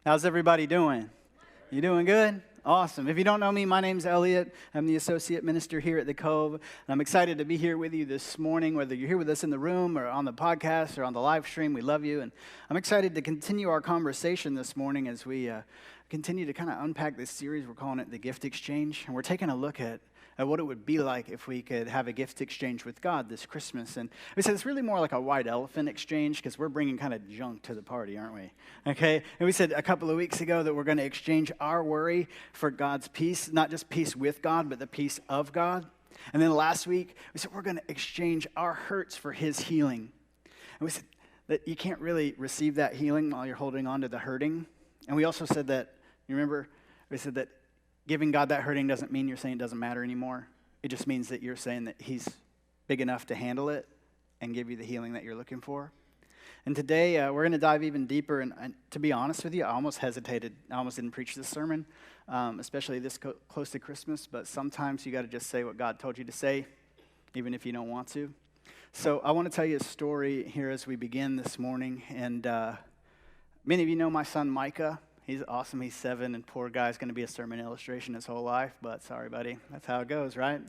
How's everybody doing? You doing good? Awesome. If you don't know me, my name's Elliot. I'm the associate minister here at the Cove. And I'm excited to be here with you this morning, whether you're here with us in the room or on the podcast or on the live stream. We love you. And I'm excited to continue our conversation this morning as we continue to kind of unpack this series. We're calling it the Gift Exchange. And we're taking a look at what it would be like if we could have a gift exchange with God this Christmas. And we said it's really more like a white elephant exchange because we're bringing kind of junk to the party, aren't we? Okay? And we said a couple of weeks ago that we're going to exchange our worry for God's peace, not just peace with God, but the peace of God. And then last week, we said we're going to exchange our hurts for His healing. And we said that you can't really receive that healing while you're holding on to the hurting. And we also said that, you remember, we said that giving God that hurting doesn't mean you're saying it doesn't matter anymore. It just means that you're saying that He's big enough to handle it and give you the healing that you're looking for. And today, we're going to dive even deeper. And to be honest with you, I almost hesitated. I almost didn't preach this sermon, especially this close to Christmas. But sometimes you got to just say what God told you to say, even if you don't want to. So I want to tell you a story here as we begin this morning. And many of you know my son, Micah. He's awesome. He's 7, and poor guy's going to be a sermon illustration his whole life. But sorry, buddy. That's how it goes, right?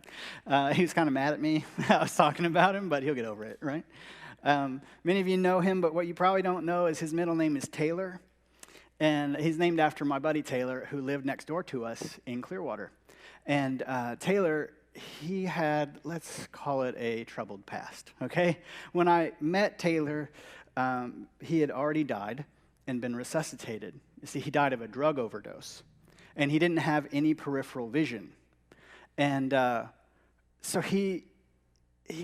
He was kind of mad at me. I was talking about him, but he'll get over it, right? Many of you know him, but what you probably don't know is his middle name is Taylor. And he's named after my buddy Taylor, who lived next door to us in Clearwater. And Taylor, he had, let's call it a troubled past, okay? When I met Taylor, he had already died and been resuscitated. You see, he died of a drug overdose, and he didn't have any peripheral vision. And so he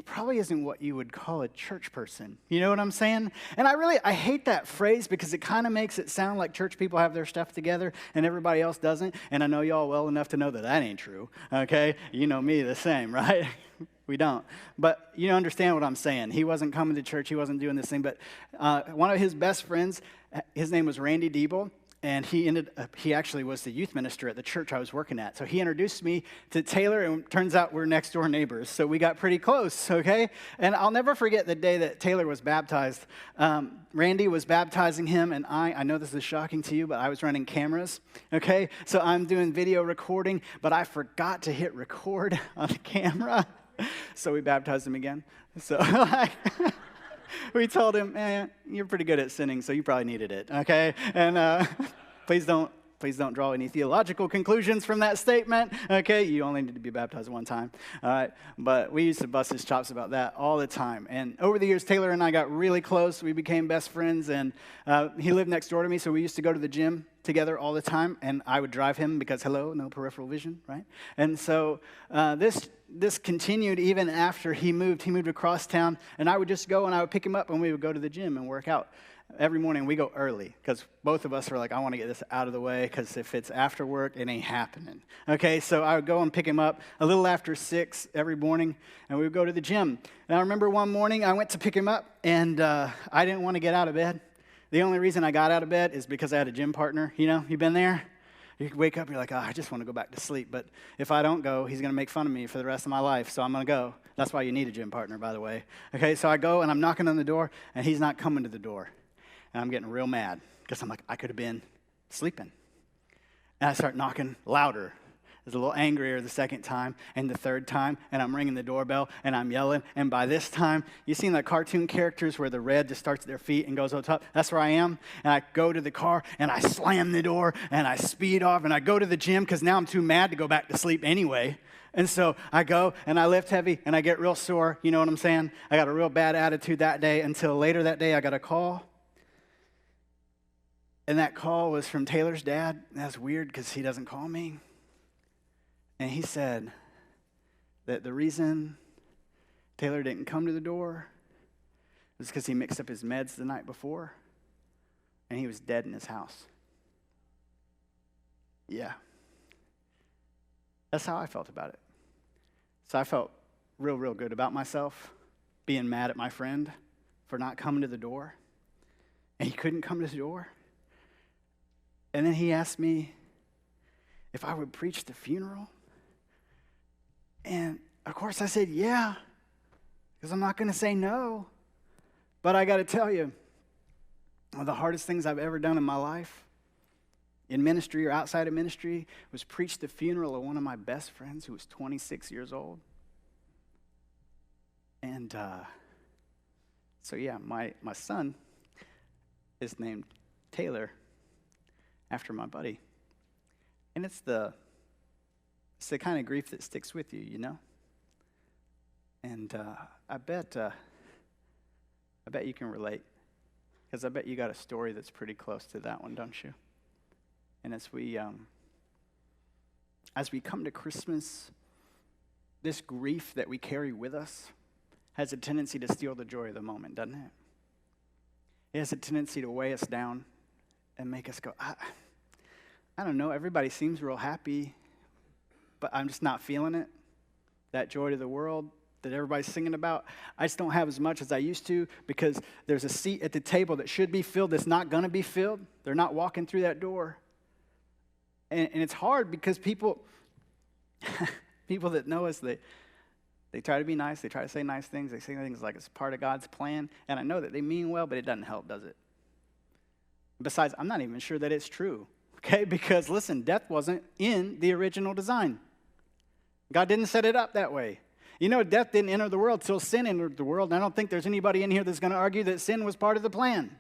probably isn't what you would call a church person. You know what I'm saying? And I hate that phrase because it kind of makes it sound like church people have their stuff together and everybody else doesn't. And I know y'all well enough to know that that ain't true, okay? You know me the same, right? We don't. But you understand what I'm saying. He wasn't coming to church. He wasn't doing this thing. But one of his best friends, his name was Randy Diebel. And he actually was the youth minister at the church I was working at. So he introduced me to Taylor, and it turns out we're next door neighbors. So we got pretty close, okay? And I'll never forget the day that Taylor was baptized. Randy was baptizing him, and I know this is shocking to you, but I was running cameras, okay? So I'm doing video recording, but I forgot to hit record on the camera. So we baptized him again. So we told him, you're pretty good at sinning, so you probably needed it, okay? And please don't draw any theological conclusions from that statement, okay? You only need to be baptized one time, all right? But we used to bust his chops about that all the time. And over the years, Taylor and I got really close. We became best friends, and he lived next door to me, so we used to go to the gym together all the time, and I would drive him because, hello, no peripheral vision, right? And so this continued even after he moved. He moved across town, and I would just go and I would pick him up, and we would go to the gym and work out. Every morning we go early because both of us are like, I want to get this out of the way because if it's after work, it ain't happening. Okay, so I would go and pick him up a little after 6 every morning, and we would go to the gym. And I remember one morning I went to pick him up, and I didn't want to get out of bed. The only reason I got out of bed is because I had a gym partner. You know, you been there? You wake up, you're like, I just want to go back to sleep. But if I don't go, he's going to make fun of me for the rest of my life, so I'm going to go. That's why you need a gym partner, by the way. Okay, so I go, and I'm knocking on the door, and he's not coming to the door. And I'm getting real mad because I'm like, I could have been sleeping. And I start knocking louder. I was a little angrier the second time and the third time, and I'm ringing the doorbell, and I'm yelling. And by this time, you seen the cartoon characters where the red just starts at their feet and goes on top? That's where I am. And I go to the car, and I slam the door, and I speed off, and I go to the gym because now I'm too mad to go back to sleep anyway. And so I go, and I lift heavy, and I get real sore. You know what I'm saying? I got a real bad attitude that day until later that day I got a call. And that call was from Taylor's dad. That's weird because he doesn't call me. And he said that the reason Taylor didn't come to the door was because he mixed up his meds the night before and he was dead in his house. Yeah. That's how I felt about it. So I felt real good about myself, being mad at my friend for not coming to the door. And he couldn't come to the door. And then he asked me if I would preach the funeral. And of course I said, yeah, because I'm not going to say no. But I got to tell you, one of the hardest things I've ever done in my life in ministry or outside of ministry, was preached the funeral of one of my best friends who was 26 years old. And so yeah, my son is named Taylor after my buddy. And it's the kind of grief that sticks with you, you know? And I bet you can relate, because I bet you got a story that's pretty close to that one, don't you? And as we come to Christmas, this grief that we carry with us has a tendency to steal the joy of the moment, doesn't it? It has a tendency to weigh us down and make us go, I don't know, everybody seems real happy, but I'm just not feeling it. That joy to the world that everybody's singing about, I just don't have as much as I used to, because there's a seat at the table that should be filled that's not going to be filled. They're not walking through that door. And it's hard because people that know us, they try to be nice. They try to say nice things. They say things like it's part of God's plan. And I know that they mean well, but it doesn't help, does it? Besides, I'm not even sure that it's true. Okay, because listen, death wasn't in the original design. God didn't set it up that way. You know, death didn't enter the world till sin entered the world, and I don't think there's anybody in here that's going to argue that sin was part of the plan.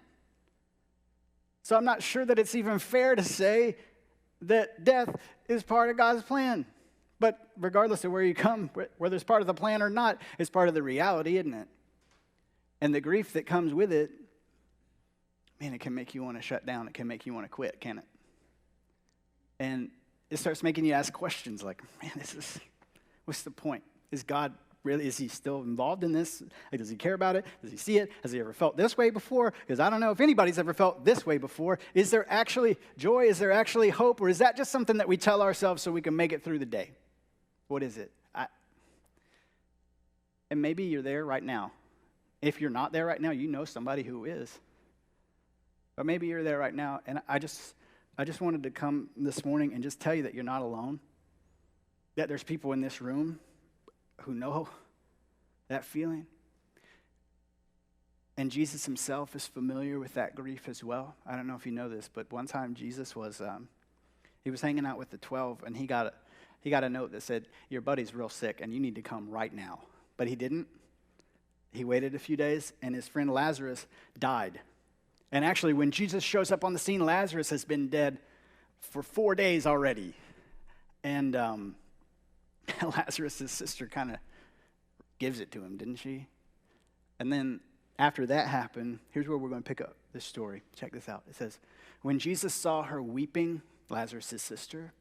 So I'm not sure that it's even fair to say that death is part of God's plan. But regardless of where you come, whether it's part of the plan or not, it's part of the reality, isn't it? And the grief that comes with it, man, it can make you want to shut down. It can make you want to quit, can't it? And it starts making you ask questions like, man, what's the point? Is he still involved in this? Like, does he care about it? Does he see it? Has he ever felt this way before? Because I don't know if anybody's ever felt this way before. Is there actually joy? Is there actually hope? Or is that just something that we tell ourselves so we can make it through the day? What is it? And maybe you're there right now. If you're not there right now, you know somebody who is. But maybe you're there right now, and I just wanted to come this morning and just tell you that you're not alone, that there's people in this room who know that feeling. And Jesus himself is familiar with that grief as well. I don't know if you know this, but one time Jesus was hanging out with the 12, and he got a note that said, your buddy's real sick, and you need to come right now. But he didn't. He waited a few days, and his friend Lazarus died. And actually, when Jesus shows up on the scene, Lazarus has been dead for 4 days already. And Lazarus' sister kind of gives it to him, didn't she? And then after that happened, here's where we're going to pick up this story. Check this out. It says, when Jesus saw her weeping, Lazarus' sister,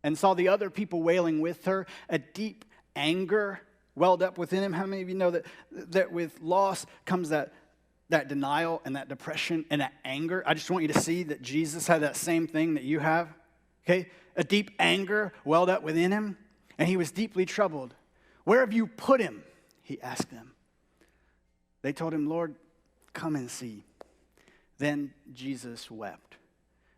and saw the other people wailing with her, a deep anger welled up within him. How many of you know that with loss comes that denial and that depression and that anger? I just want you to see that Jesus had that same thing that you have. Okay? A deep anger welled up within him, and he was deeply troubled. Where have you put him? He asked them. They told him, Lord, come and see. Then Jesus wept.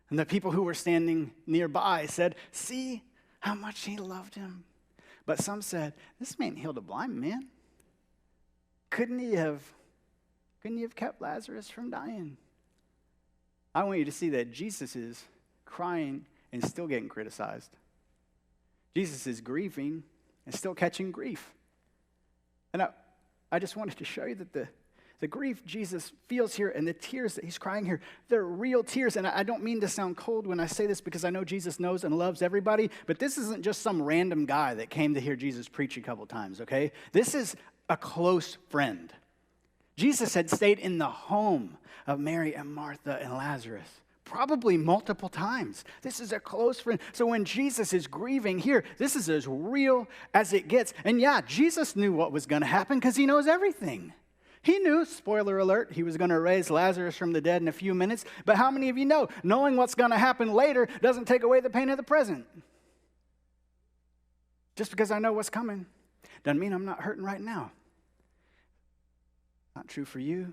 And the people who were standing nearby said, see how much he loved him. But some said, this man healed a blind man. Couldn't he have kept Lazarus from dying? I want you to see that Jesus is crying and still getting criticized. Jesus is grieving and still catching grief. And I just wanted to show you that the grief Jesus feels here and the tears that he's crying here, they're real tears. And I don't mean to sound cold when I say this, because I know Jesus knows and loves everybody, but this isn't just some random guy that came to hear Jesus preach a couple times, okay? This is a close friend. Jesus had stayed in the home of Mary and Martha and Lazarus, probably multiple times. This is a close friend. So when Jesus is grieving here, this is as real as it gets. And yeah, Jesus knew what was going to happen because he knows everything. He knew, spoiler alert, he was going to raise Lazarus from the dead in a few minutes. But how many of you know, knowing what's going to happen later doesn't take away the pain of the present? Just because I know what's coming doesn't mean I'm not hurting right now. Not true for you.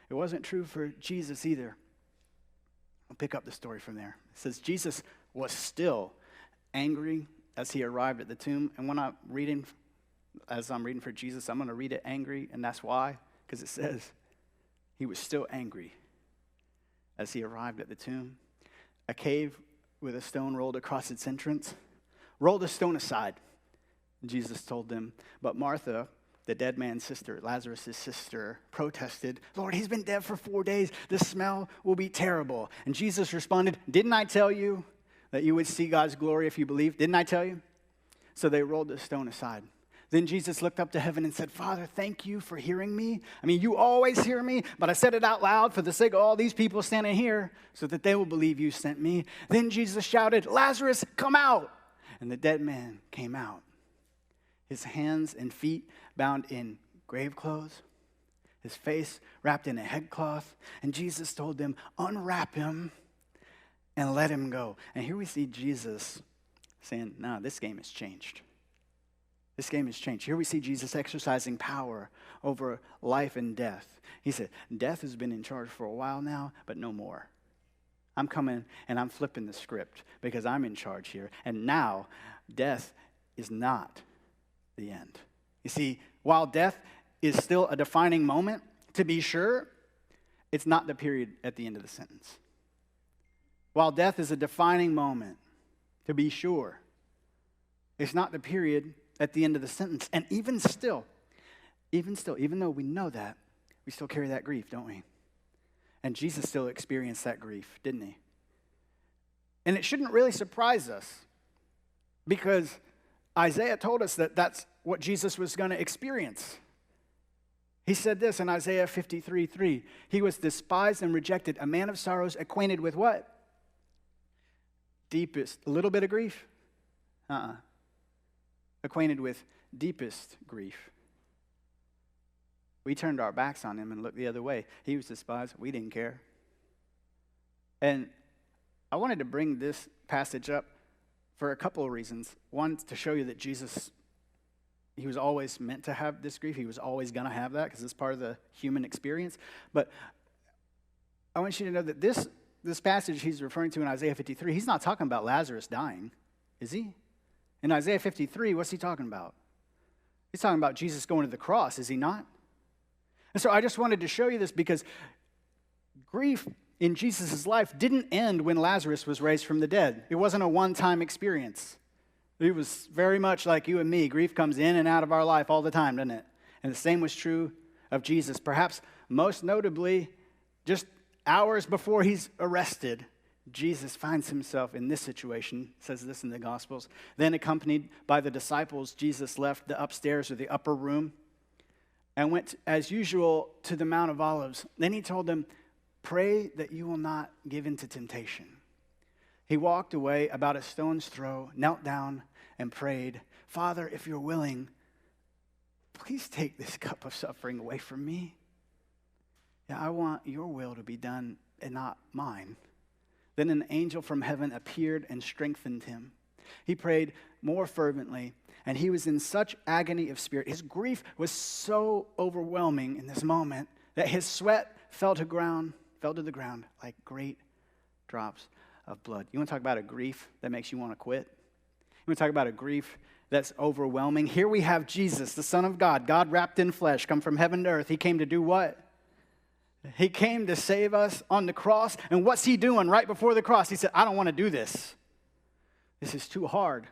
It wasn't true for Jesus either. I'll pick up the story from there. It says, Jesus was still angry as he arrived at the tomb. And when I'm reading for Jesus, I'm going to read it angry, and that's why. Because it says he was still angry as he arrived at the tomb. A cave with a stone rolled across its entrance. Roll the stone aside, Jesus told them. But Martha, the dead man's sister, Lazarus' sister, protested, Lord, he's been dead for 4 days. The smell will be terrible. And Jesus responded, didn't I tell you that you would see God's glory if you believed? Didn't I tell you? So they rolled the stone aside. Then Jesus looked up to heaven and said, Father, thank you for hearing me. I mean, you always hear me, but I said it out loud for the sake of all these people standing here so that they will believe you sent me. Then Jesus shouted, Lazarus, come out. And the dead man came out, his hands and feet bound in grave clothes, his face wrapped in a headcloth. And Jesus told them, unwrap him and let him go. And here we see Jesus saying, no, this game has changed. This game has changed. Here we see Jesus exercising power over life and death. He said, death has been in charge for a while now, but no more. I'm coming and I'm flipping the script because I'm in charge here. And now, death is not the end. You see, while death is still a defining moment, to be sure, it's not the period at the end of the sentence. While death is a defining moment, to be sure, it's not the period at the end of the sentence. And even though we know that, we still carry that grief, don't we? And Jesus still experienced that grief, didn't he? And it shouldn't really surprise us because Isaiah told us that that's what Jesus was going to experience. He said this in Isaiah 53:3. He was despised and rejected, a man of sorrows, acquainted with what? Deepest, a little bit of grief? Acquainted with deepest grief. We turned our backs on him and looked the other way. He was despised. We didn't care. And I wanted to bring this passage up for a couple of reasons. One, to show you that Jesus, he was always meant to have this grief. He was always going to have that because it's part of the human experience. But I want you to know that this passage he's referring to in Isaiah 53, he's not talking about Lazarus dying, is he? In Isaiah 53, what's he talking about? He's talking about Jesus going to the cross, is he not? And so I just wanted to show you this because grief in Jesus' life didn't end when Lazarus was raised from the dead. It wasn't a one-time experience. It was very much like you and me. Grief comes in and out of our life all the time, doesn't it? And the same was true of Jesus. Perhaps most notably, just hours before he's arrested, Jesus finds himself in this situation. It says this in the Gospels. Then, accompanied by the disciples, Jesus left the upstairs or the upper room and went, as usual, to the Mount of Olives. Then he told them, pray that you will not give into temptation. He walked away about a stone's throw, knelt down, and prayed, Father, if you're willing, please take this cup of suffering away from me. Yeah, I want your will to be done and not mine. Then an angel from heaven appeared and strengthened him. He prayed more fervently, and he was in such agony of spirit. His grief was so overwhelming in this moment that his sweat fell to the ground like great drops of blood. You want to talk about a grief that makes you want to quit? You want to talk about a grief that's overwhelming? Here we have Jesus, the Son of God, God wrapped in flesh, come from heaven to earth. He came to do what? He came to save us on the cross. And what's he doing right before the cross? He said, I don't want to do this. This is too hard.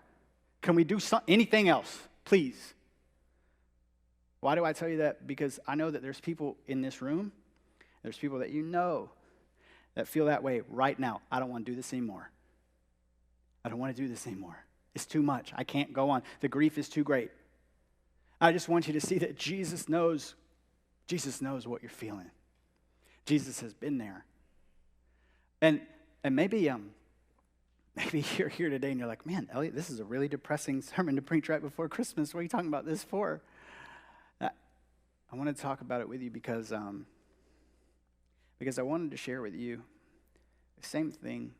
Can we do anything else, please? Why do I tell you that? Because I know that there's people in this room, there's people that you know that feel that way right now. I don't want to do this anymore. I don't want to do this anymore. It's too much. I can't go on. The grief is too great. I just want you to see that Jesus knows what you're feeling. Jesus has been there. And maybe you're here today and you're like, man, Elliot, this is a really depressing sermon to preach right before Christmas. What are you talking about this for? I wanted to talk about it with you because I wanted to share with you the same thing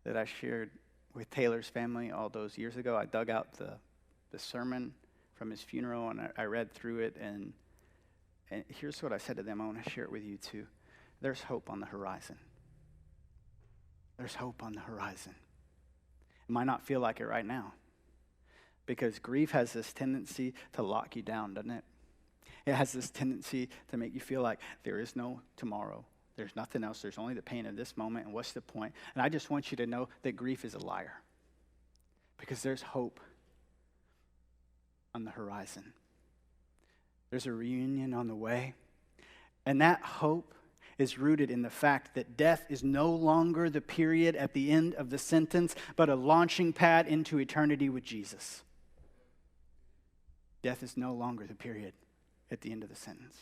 that I shared with Taylor's family all those years ago. I dug out the sermon from his funeral and I read through it, and here's what I said to them. I want to share it with you too. There's hope on the horizon. There's hope on the horizon. It might not feel like it right now because grief has this tendency to lock you down, doesn't it? It has this tendency to make you feel like there is no tomorrow. There's nothing else. There's only the pain of this moment, and what's the point? And I just want you to know that grief is a liar, because there's hope on the horizon. There's a reunion on the way, and that hope is rooted in the fact that death is no longer the period at the end of the sentence, but a launching pad into eternity with Jesus. Death is no longer the period at the end of the sentence,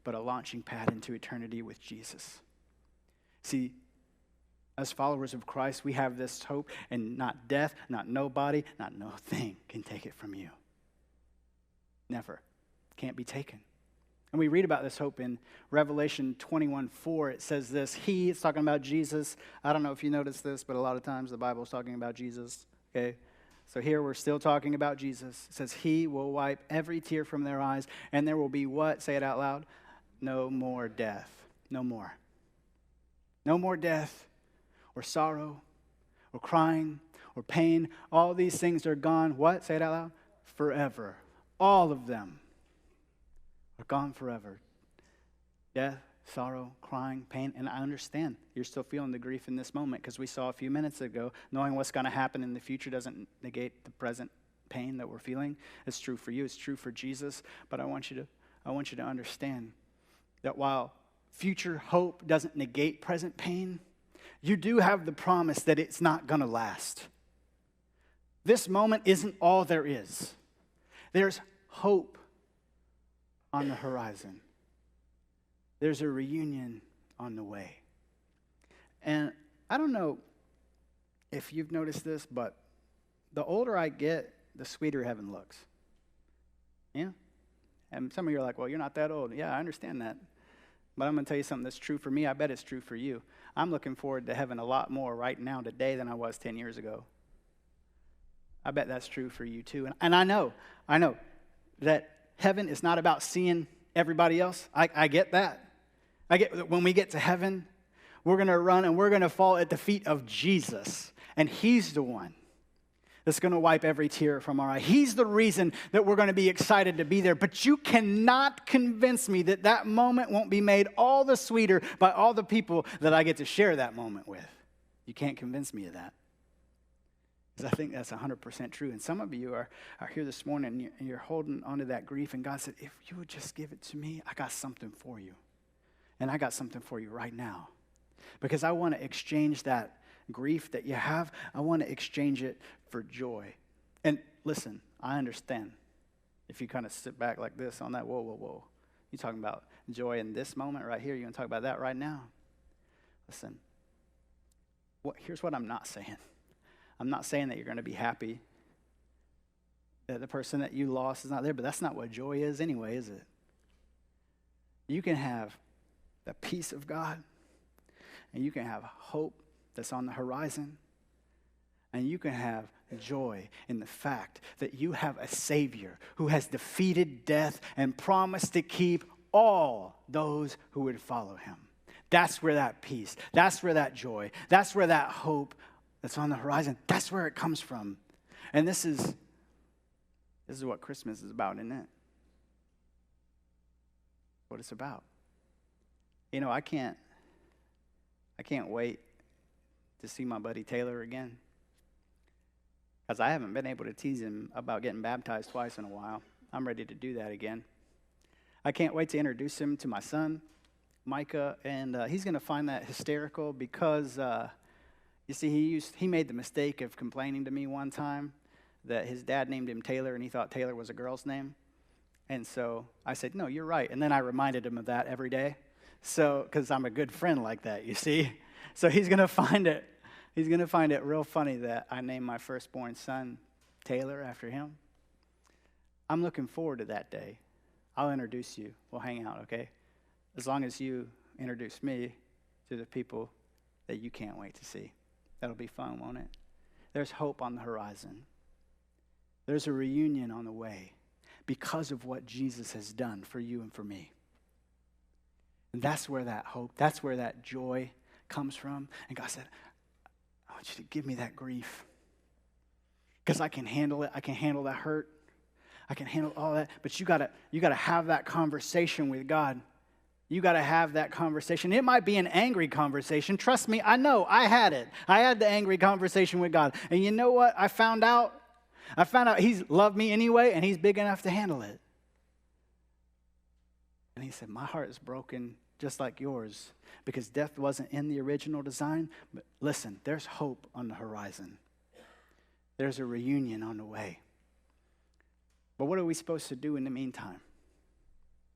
but a launching pad into eternity with Jesus. See, as followers of Christ, we have this hope, and not death, not nobody, not no thing can take it from you. Never. Can't be taken. And we read about this hope in Revelation 21:4. It says this, it's talking about Jesus. I don't know if you noticed this, but a lot of times the Bible is talking about Jesus, okay? So here we're still talking about Jesus. It says, he will wipe every tear from their eyes, and there will be what? Say it out loud. No more death. No more. No more death or sorrow or crying or pain. All these things are gone. What? Say it out loud. Forever. All of them are gone forever. Death, sorrow, crying, pain. And I understand you're still feeling the grief in this moment, because we saw a few minutes ago, knowing what's going to happen in the future doesn't negate the present pain that we're feeling. It's true for you. It's true for Jesus. But I want you to understand that while future hope doesn't negate present pain, you do have the promise that it's not going to last. This moment isn't all there is. There's hope on the horizon. There's a reunion on the way. And I don't know if you've noticed this, but the older I get, the sweeter heaven looks. Yeah? And some of you are like, well, you're not that old. Yeah, I understand that. But I'm going to tell you something that's true for me. I bet it's true for you. I'm looking forward to heaven a lot more right now today than I was 10 years ago. I bet that's true for you too. And I know that heaven is not about seeing everybody else. I get that. I get that when we get to heaven, we're going to run and we're going to fall at the feet of Jesus. And he's the one that's going to wipe every tear from our eye. He's the reason that we're going to be excited to be there. But you cannot convince me that that moment won't be made all the sweeter by all the people that I get to share that moment with. You can't convince me of that. Because I think that's 100% true. And some of you are here this morning and you're holding onto that grief. And God said, if you would just give it to me, I got something for you. And I got something for you right now. Because I want to exchange that grief that you have. I want to exchange it for joy. And listen, I understand. If you kind of sit back like this on that, whoa. You're talking about joy in this moment right here. You want to talk about that right now? Listen, here's what I'm not saying. I'm not saying that you're going to be happy that the person that you lost is not there, but that's not what joy is anyway, is it? You can have the peace of God, and you can have hope that's on the horizon, and you can have joy in the fact that you have a Savior who has defeated death and promised to keep all those who would follow him. That's where that peace, that's where that joy, that's where that hope that's on the horizon, that's where it comes from. And this is what Christmas is about, isn't it? What it's about. You know, I can't wait to see my buddy Taylor again, because I haven't been able to tease him about getting baptized twice in a while. I'm ready to do that again. I can't wait to introduce him to my son, Micah, and he's going to find that hysterical because, you see, he made the mistake of complaining to me one time that his dad named him Taylor, and he thought Taylor was a girl's name. And so I said, no, you're right. And then I reminded him of that every day. So, because I'm a good friend like that, you see. So he's going to find it real funny that I named my firstborn son Taylor after him. I'm looking forward to that day. I'll introduce you. We'll hang out, okay? As long as you introduce me to the people that you can't wait to see. That'll be fun, won't it? There's hope on the horizon. There's a reunion on the way because of what Jesus has done for you and for me. And that's where that hope, that's where that joy comes from. And God said, I want you to give me that grief. Because I can handle it. I can handle that hurt. I can handle all that. But you gotta have that conversation with God You got to have that conversation. It might be an angry conversation. Trust me, I know. I had it. I had the angry conversation with God. And you know what? I found out he's loved me anyway, and he's big enough to handle it. And he said, my heart is broken just like yours, because death wasn't in the original design. But listen, there's hope on the horizon. There's a reunion on the way. But what are we supposed to do in the meantime?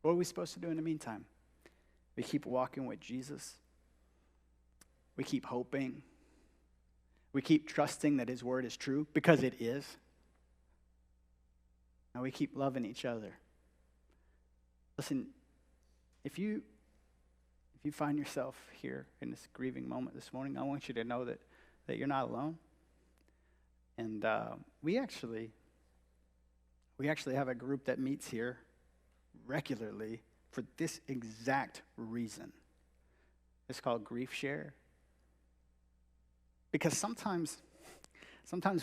What are we supposed to do in the meantime? We keep walking with Jesus. We keep hoping. We keep trusting that his word is true, because it is. And we keep loving each other. Listen, if you find yourself here in this grieving moment this morning, I want you to know that you're not alone. And we actually have a group that meets here regularly for this exact reason. It's called Grief Share. Because sometimes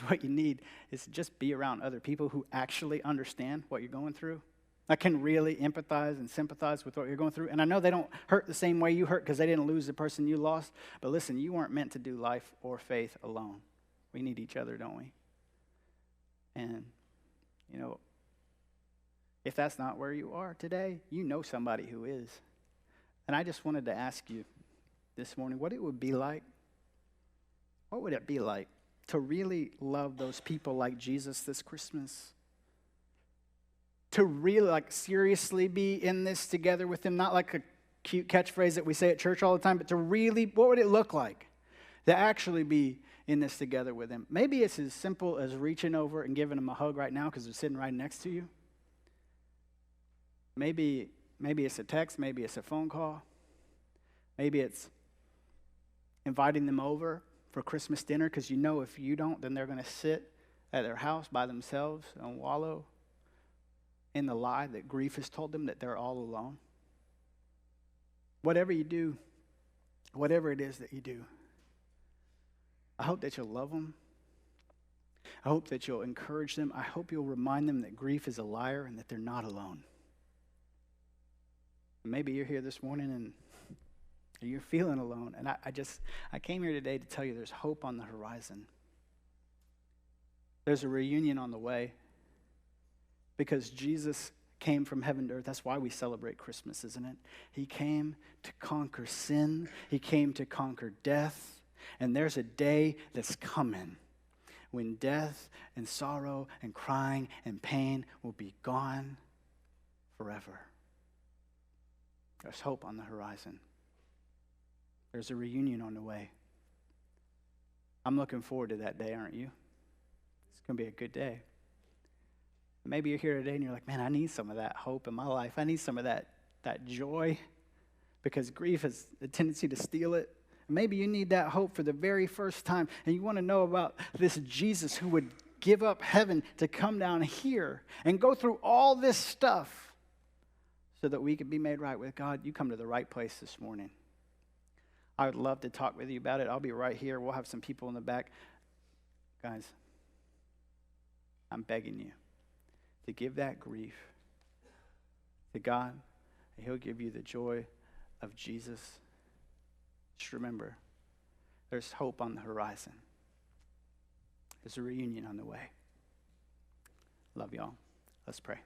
what you need is to just be around other people who actually understand what you're going through. I can really empathize and sympathize with what you're going through. And I know they don't hurt the same way you hurt because they didn't lose the person you lost. But listen, you weren't meant to do life or faith alone. We need each other, don't we? And, you know, if that's not where you are today, you know somebody who is. And I just wanted to ask you this morning what it would be like. What would it be like to really love those people like Jesus this Christmas? To really, seriously be in this together with him, not like a cute catchphrase that we say at church all the time, but to really, what would it look like to actually be in this together with him? Maybe it's as simple as reaching over and giving him a hug right now because they're sitting right next to you. Maybe it's a text, maybe it's a phone call. Maybe it's inviting them over for Christmas dinner, because you know if you don't, then they're going to sit at their house by themselves and wallow in the lie that grief has told them that they're all alone. Whatever you do, whatever it is that you do, I hope that you'll love them. I hope that you'll encourage them. I hope you'll remind them that grief is a liar and that they're not alone. Maybe you're here this morning and you're feeling alone. And I came here today to tell you there's hope on the horizon. There's a reunion on the way. Because Jesus came from heaven to earth. That's why we celebrate Christmas, isn't it? He came to conquer sin. He came to conquer death. And there's a day that's coming when death and sorrow and crying and pain will be gone forever. There's hope on the horizon. There's a reunion on the way. I'm looking forward to that day, aren't you? It's going to be a good day. Maybe you're here today and you're like, man, I need some of that hope in my life. I need some of that joy, because grief has a tendency to steal it. Maybe you need that hope for the very first time, and you want to know about this Jesus who would give up heaven to come down here and go through all this stuff so that we could be made right with God. You come to the right place this morning. I would love to talk with you about it. I'll be right here. We'll have some people in the back. Guys, I'm begging you to give that grief to God, and he'll give you the joy of Jesus. Just remember, there's hope on the horizon. There's a reunion on the way. Love y'all. Let's pray.